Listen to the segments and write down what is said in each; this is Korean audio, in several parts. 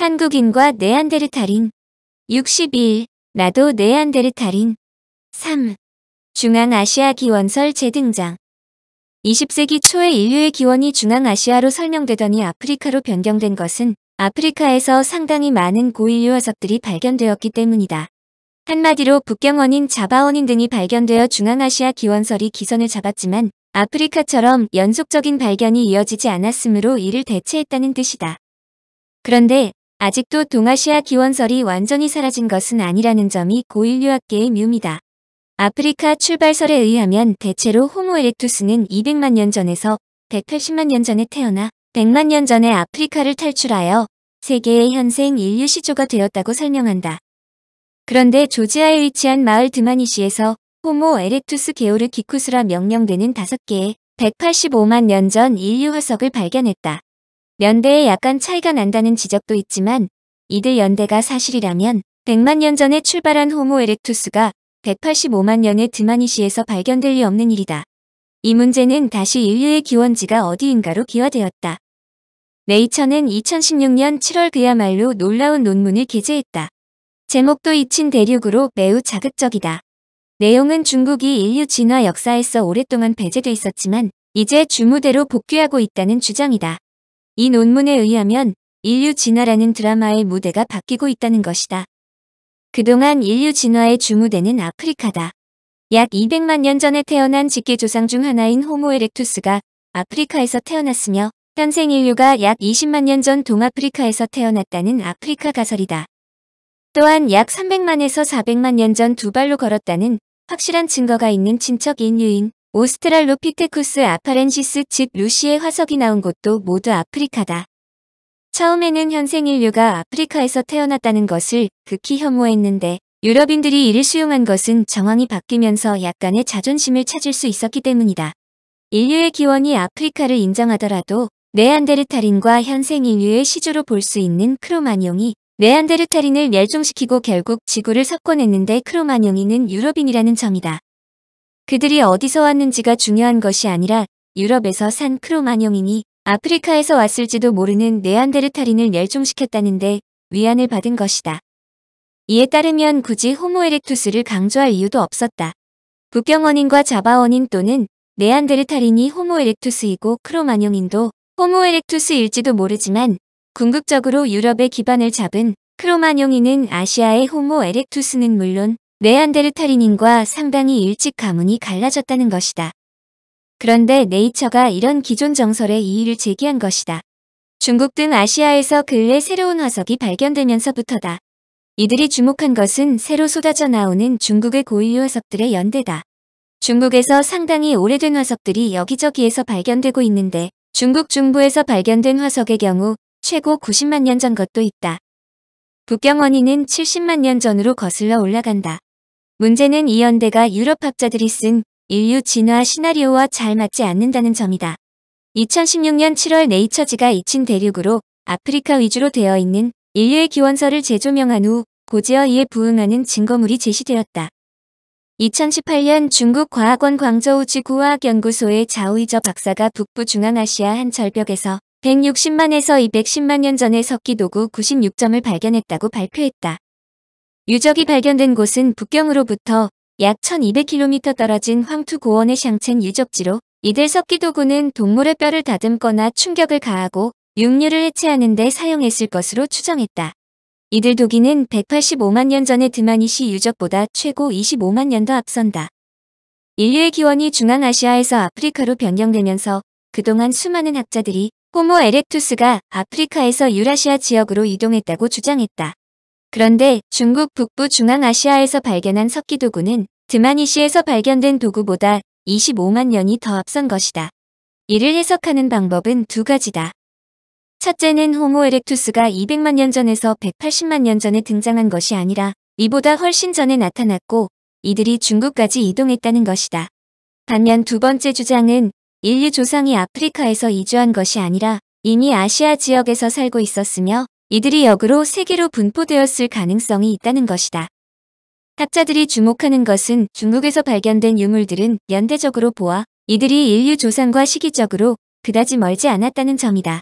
한국인과 네안데르탈인. 61. 나도 네안데르탈인. 3. 중앙아시아 기원설 재등장. 20세기 초에 인류의 기원이 중앙아시아로 설명되더니 아프리카로 변경된 것은 아프리카에서 상당히 많은 고인류 화석들이 발견되었기 때문이다. 한마디로 북경원인, 자바원인 등이 발견되어 중앙아시아 기원설이 기선을 잡았지만 아프리카처럼 연속적인 발견이 이어지지 않았으므로 이를 대체했다는 뜻이다. 그런데 아직도 동아시아 기원설이 완전히 사라진 것은 아니라는 점이 고인류학계의 묘미다. 아프리카 출발설에 의하면 대체로 호모 에렉투스는 200만 년 전에서 180만 년 전에 태어나 100만 년 전에 아프리카를 탈출하여 세계의 현생 인류 시조가 되었다고 설명한다. 그런데 조지아에 위치한 마을 드마니시에서 호모 에렉투스 게오르 기쿠스라 명명되는 5개의 185만 년 전 인류 화석을 발견했다. 연대에 약간 차이가 난다는 지적도 있지만 이들 연대가 사실이라면 100만 년 전에 출발한 호모 에렉투스가 185만 년의 드마니시에서 발견될 리 없는 일이다. 이 문제는 다시 인류의 기원지가 어디인가로 기화되었다. 네이처는 2016년 7월 그야말로 놀라운 논문을 게재했다. 제목도 잊힌 대륙으로 매우 자극적이다. 내용은 중국이 인류 진화 역사에서 오랫동안 배제돼 있었지만 이제 주무대로 복귀하고 있다는 주장이다. 이 논문에 의하면 인류 진화라는 드라마의 무대가 바뀌고 있다는 것이다. 그동안 인류 진화의 주무대는 아프리카다. 약 200만 년 전에 태어난 직계 조상 중 하나인 호모 에렉투스가 아프리카에서 태어났으며 현생 인류가 약 20만 년 전 동아프리카에서 태어났다는 아프리카 가설이다. 또한 약 300만에서 400만 년 전 두 발로 걸었다는 확실한 증거가 있는 친척 인류인 오스트랄로피테쿠스 아파렌시스 즉 루시의 화석이 나온 곳도 모두 아프리카다. 처음에는 현생 인류가 아프리카에서 태어났다는 것을 극히 혐오했는데 유럽인들이 이를 수용한 것은 정황이 바뀌면서 약간의 자존심을 찾을 수 있었기 때문이다. 인류의 기원이 아프리카를 인정하더라도 네안데르탈인과 현생 인류의 시조로 볼 수 있는 크로마뇽이 네안데르탈인을 멸종시키고 결국 지구를 석권했는데 크로마뇽이는 유럽인이라는 점이다. 그들이 어디서 왔는지가 중요한 것이 아니라 유럽에서 산 크로마뇽인이 아프리카에서 왔을지도 모르는 네안데르탈인을 멸종시켰다는데 위안을 받은 것이다. 이에 따르면 굳이 호모 에렉투스를 강조할 이유도 없었다. 북경원인과 자바원인 또는 네안데르탈인이 호모 에렉투스이고 크로마뇽인도 호모 에렉투스일지도 모르지만 궁극적으로 유럽의 기반을 잡은 크로마뇽인은 아시아의 호모 에렉투스는 물론 네안데르탈인과 상당히 일찍 가문이 갈라졌다는 것이다. 그런데 네이처가 이런 기존 정설에 이의를 제기한 것이다. 중국 등 아시아에서 근래 새로운 화석이 발견되면서부터다. 이들이 주목한 것은 새로 쏟아져 나오는 중국의 고인류 화석들의 연대다. 중국에서 상당히 오래된 화석들이 여기저기에서 발견되고 있는데 중국 중부에서 발견된 화석의 경우 최고 90만 년 전 것도 있다. 북경원인은 70만 년 전으로 거슬러 올라간다. 문제는 이 연대가 유럽 학자들이 쓴 인류 진화 시나리오와 잘 맞지 않는다는 점이다. 2016년 7월 네이처지가 잊힌 대륙으로 아프리카 위주로 되어 있는 인류의 기원설을 재조명한 후 고지어 이에 부응하는 증거물이 제시되었다. 2018년 중국 과학원 광저우지구화학연구소의 자오이저 박사가 북부 중앙아시아 한 절벽에서 160만에서 210만 년 전의 석기도구 96점을 발견했다고 발표했다. 유적이 발견된 곳은 북경으로부터 약 1200km 떨어진 황투고원의 샹첸 유적지로 이들 석기도구는 동물의 뼈를 다듬거나 충격을 가하고 육류를 해체하는 데 사용했을 것으로 추정했다. 이들 도기는 185만 년 전의 드마니시 유적보다 최고 25만 년 더 앞선다. 인류의 기원이 중앙아시아에서 아프리카로 변경되면서 그동안 수많은 학자들이 호모 에렉투스가 아프리카에서 유라시아 지역으로 이동했다고 주장했다. 그런데 중국 북부 중앙아시아에서 발견한 석기도구는 드마니시에서 발견된 도구보다 25만 년이 더 앞선 것이다. 이를 해석하는 방법은 두 가지다. 첫째는 호모 에렉투스가 200만 년 전에서 180만 년 전에 등장한 것이 아니라 이보다 훨씬 전에 나타났고 이들이 중국까지 이동했다는 것이다. 반면 두 번째 주장은 인류 조상이 아프리카에서 이주한 것이 아니라 이미 아시아 지역에서 살고 있었으며 이들이 역으로 세계로 분포되었을 가능성이 있다는 것이다. 학자들이 주목하는 것은 중국에서 발견된 유물들은 연대적으로 보아 이들이 인류 조상과 시기적으로 그다지 멀지 않았다는 점이다.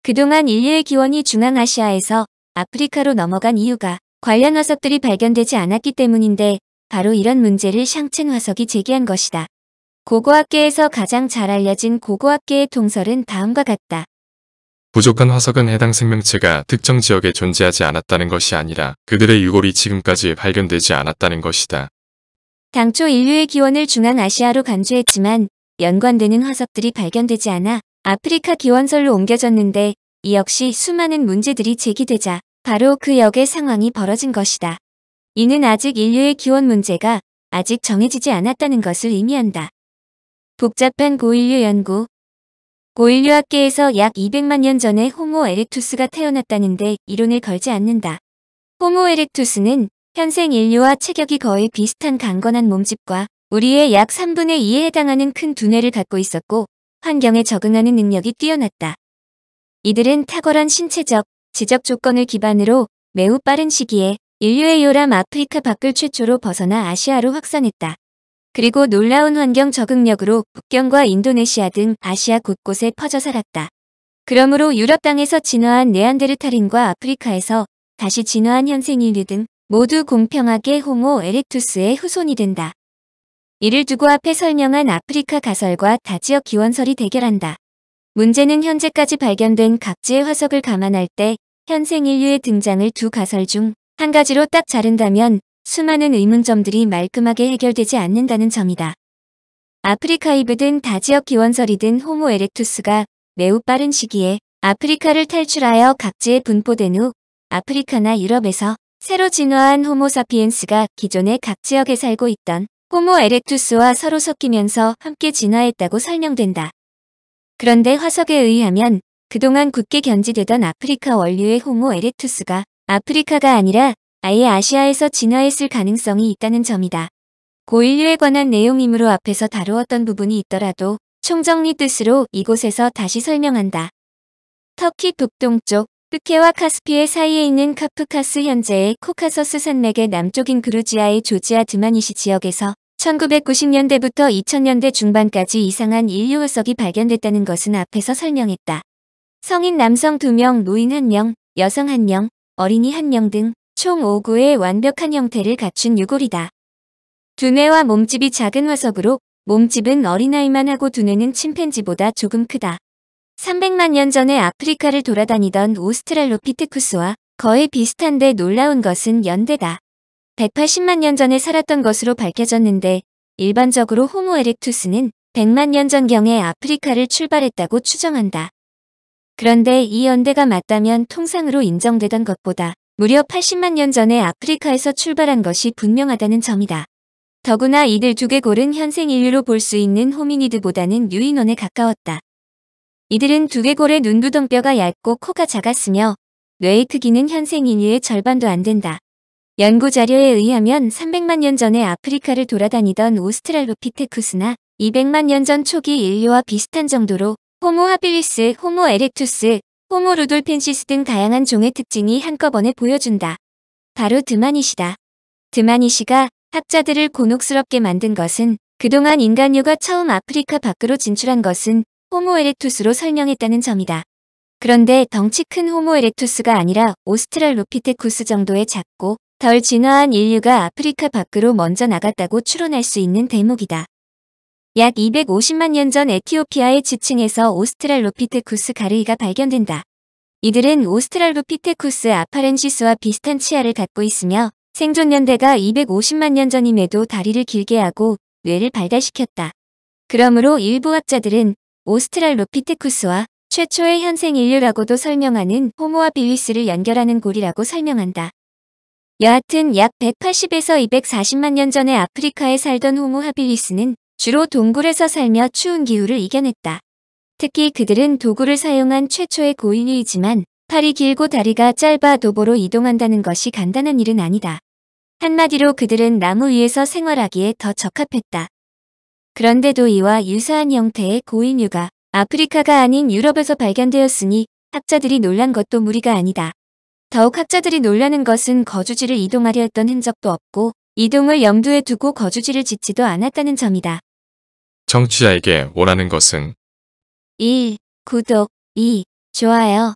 그동안 인류의 기원이 중앙아시아에서 아프리카로 넘어간 이유가 관련 화석들이 발견되지 않았기 때문인데 바로 이런 문제를 샹첸 화석이 제기한 것이다. 고고학계에서 가장 잘 알려진 고고학계의 통설은 다음과 같다. 부족한 화석은 해당 생명체가 특정 지역에 존재하지 않았다는 것이 아니라 그들의 유골이 지금까지 발견되지 않았다는 것이다. 당초 인류의 기원을 중앙아시아로 간주했지만 연관되는 화석들이 발견되지 않아 아프리카 기원설로 옮겨졌는데 이 역시 수많은 문제들이 제기되자 바로 그 역의 상황이 벌어진 것이다. 이는 아직 인류의 기원 문제가 아직 정해지지 않았다는 것을 의미한다. 복잡한 고인류 연구. 고인류학계에서 약 200만 년 전에 호모 에렉투스가 태어났다는데 이론을 걸지 않는다. 호모 에렉투스는 현생 인류와 체격이 거의 비슷한 강건한 몸집과 우리의 약 3분의 2에 해당하는 큰 두뇌를 갖고 있었고 환경에 적응하는 능력이 뛰어났다. 이들은 탁월한 신체적, 지적 조건을 기반으로 매우 빠른 시기에 인류의 요람 아프리카 밖을 최초로 벗어나 아시아로 확산했다. 그리고 놀라운 환경 적응력으로 북경과 인도네시아 등 아시아 곳곳에 퍼져 살았다. 그러므로 유럽 땅에서 진화한 네안데르탈인과 아프리카에서 다시 진화한 현생 인류 등 모두 공평하게 호모 에렉투스의 후손이 된다. 이를 두고 앞에 설명한 아프리카 가설과 다지역 기원설이 대결한다. 문제는 현재까지 발견된 각지의 화석을 감안할 때 현생 인류의 등장을 두 가설 중 한 가지로 딱 자른다면 수많은 의문점들이 말끔하게 해결되지 않는다는 점이다. 아프리카이브든 다지역 기원설이든 호모 에렉투스가 매우 빠른 시기에 아프리카를 탈출하여 각지에 분포된 후 아프리카나 유럽에서 새로 진화한 호모 사피엔스가 기존의 각 지역에 살고 있던 호모 에렉투스와 서로 섞이면서 함께 진화했다고 설명된다. 그런데 화석에 의하면 그동안 굳게 견지되던 아프리카 원류의 호모 에렉투스가 아프리카가 아니라 아예 아시아에서 진화했을 가능성이 있다는 점이다. 고인류에 관한 내용이므로 앞에서 다루었던 부분이 있더라도 총정리 뜻으로 이곳에서 다시 설명한다. 터키 북동쪽 흑해와 카스피해 사이에 있는 카프카스 현재의 코카서스 산맥의 남쪽인 그루지아의 조지아 드마니시 지역에서 1990년대부터 2000년대 중반까지 이상한 인류 화석이 발견됐다는 것은 앞에서 설명했다. 성인 남성 2명, 노인 1명, 여성 1명, 어린이 1명 등 총 5구의 완벽한 형태를 갖춘 유골이다. 두뇌와 몸집이 작은 화석으로 몸집은 어린아이만 하고 두뇌는 침팬지보다 조금 크다. 300만 년 전에 아프리카를 돌아다니던 오스트랄로피테쿠스와 거의 비슷한데 놀라운 것은 연대다. 180만 년 전에 살았던 것으로 밝혀졌는데 일반적으로 호모 에렉투스는 100만 년 전경에 아프리카를 출발했다고 추정한다. 그런데 이 연대가 맞다면 통상으로 인정되던 것보다 무려 80만 년 전에 아프리카에서 출발한 것이 분명하다는 점이다. 더구나 이들 두개골은 현생 인류로 볼 수 있는 호미니드보다는 유인원에 가까웠다. 이들은 두개골의 눈두덩뼈가 얇고 코가 작았으며 뇌의 크기는 현생 인류의 절반도 안 된다. 연구 자료에 의하면 300만 년 전에 아프리카를 돌아다니던 오스트랄로피테쿠스나 200만 년 전 초기 인류와 비슷한 정도로 호모 하빌리스, 호모 에렉투스, 호모 루돌펜시스 등 다양한 종의 특징이 한꺼번에 보여준다. 바로 드마니시다. 드마니시가 학자들을 곤혹스럽게 만든 것은 그동안 인간류가 처음 아프리카 밖으로 진출한 것은 호모 에렉투스로 설명했다는 점이다. 그런데 덩치 큰 호모 에렉투스가 아니라 오스트랄로피테쿠스 정도의 작고 덜 진화한 인류가 아프리카 밖으로 먼저 나갔다고 추론할 수 있는 대목이다. 약 250만 년 전 에티오피아의 지층에서 오스트랄로피테쿠스 가르이가 발견된다. 이들은 오스트랄로피테쿠스 아파렌시스와 비슷한 치아를 갖고 있으며 생존 연대가 250만 년 전임에도 다리를 길게 하고 뇌를 발달시켰다. 그러므로 일부 학자들은 오스트랄로피테쿠스와 최초의 현생 인류라고도 설명하는 호모 하빌리스를 연결하는 고리라고 설명한다. 여하튼 약 180에서 240만 년 전에 아프리카에 살던 호모 하빌리스는 주로 동굴에서 살며 추운 기후를 이겨냈다. 특히 그들은 도구를 사용한 최초의 고인류이지만 팔이 길고 다리가 짧아 도보로 이동한다는 것이 간단한 일은 아니다. 한마디로 그들은 나무 위에서 생활하기에 더 적합했다. 그런데도 이와 유사한 형태의 고인류가 아프리카가 아닌 유럽에서 발견되었으니 학자들이 놀란 것도 무리가 아니다. 더욱 학자들이 놀라는 것은 거주지를 이동하려 했던 흔적도 없고 이동을 염두에 두고 거주지를 짓지도 않았다는 점이다. 청취자에게 원하는 것은 1. 구독 2. 좋아요